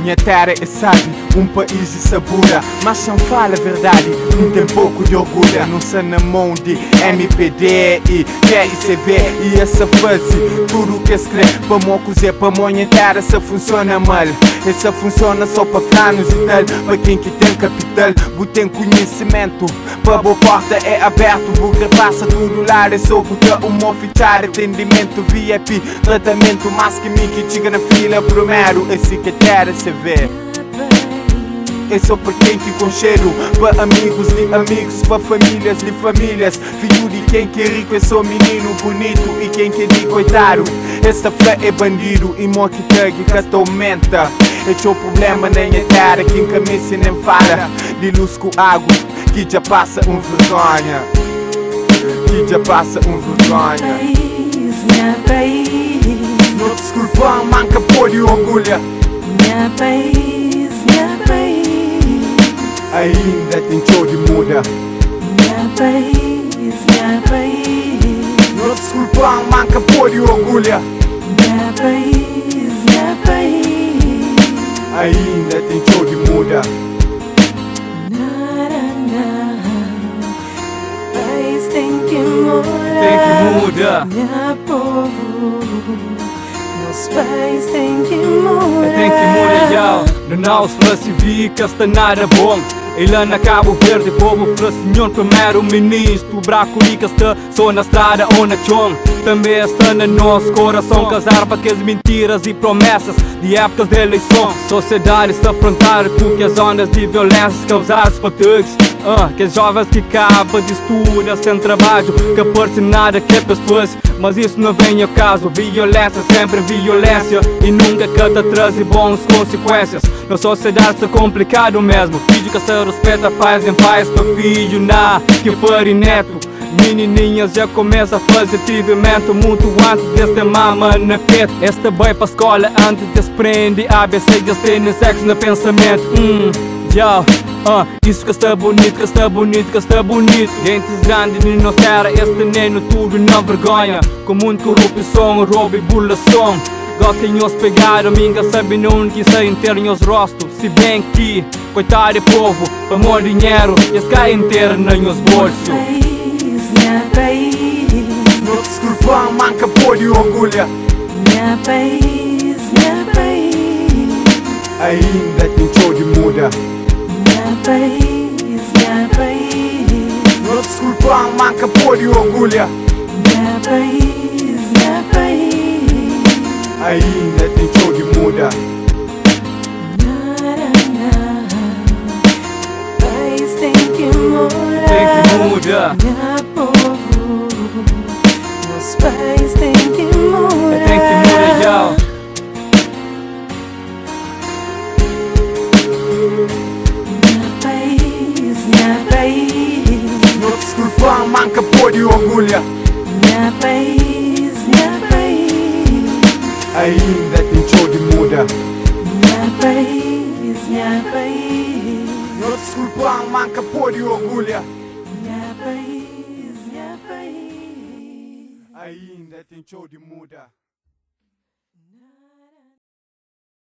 Minha terra é sabe, país de sabura, mas não fala a verdade, não tem pouco de orgulho. Não sei na mão de MPD e TICV e essa fase, tudo que escreve para mó cozer, para minha terra se funciona mal. Essa funciona só para franos e tal, para quem que tem capital, tem conhecimento, para boa porta é aberto, porque passa tudo lá, é só botar fichar, atendimento VIP, tratamento, mais que mim que chega na fila primeiro, esse que terra se vê. É só para quem que com cheiro, para amigos de amigos, para famílias de famílias. Filho de quem que é rico é só menino bonito, e quem que é de coitado, essa fé é bandido. E mo que tag que atormenta, é o problema na minha terra, quem camisa nem fala de luz com água, que já passa vergonha, que já passa vergonha. Minha país, não desculpa, manca por de orgulho. Minha país, minha país, ainda tem show de muda. Minha país, minha país, não desculpa, manca por de orgulho. Minha país, minha país, ainda tem show de muda. País tem que mudar, tem que mudar. Meu povo, meus pais têm que mudar. Tem que mudar, não se falsifica, está nada bom. Ele na Cabo Verde, povo senhor primeiro-ministro. Bracolica está só na estrada ou na chão. Também está no nosso coração, casar para que as mentiras e promessas de épocas de eleição. Sociedade está afrontada porque as ondas de violência causadas por todos. Que as jovens que acabam de estudar sem trabalho, que parece nada que é pessoas, mas isso não vem ao caso. Violência sempre violência e nunca cada traz boas consequências. Na sociedade está complicado mesmo. Filho que se respeita pais em pais, para filho na que for neto. Menininhas já começa a fazer atendimento muito antes deste mama na peito. Esta vai para a escola antes de se prende ABC, já tem sexo no pensamento. Isso que está bonito, que está bonito, que está bonito. Dentes grandes de nossa terra, este neno tudo na vergonha. Com muita corrupção, roubo e burlação. Gostem os pegaram, minga sabe não que sai inteiro os rostos. Se bem que, coitado de povo, para maior dinheiro, eles caem inteiro nos bolsos. Minha país, não desculpa, manca por de orgulho. Minha país, minha país, ainda tem show de muda. Minha país, minha país, não desculpa, manca por de orgulho. Minha país, minha país, ainda tem show de muda. País tem que mudar, tem que mudar. Meu povo, meus pais têm que mudar. Tem que mudar. Meu país, meu país, não desculpa, manca por de orgulho. Meu país, meu país, ainda tem show de muda. meu país, meu país, não desculpa, manca por de orgulho. meu país, meu país, ainda tem show de muda.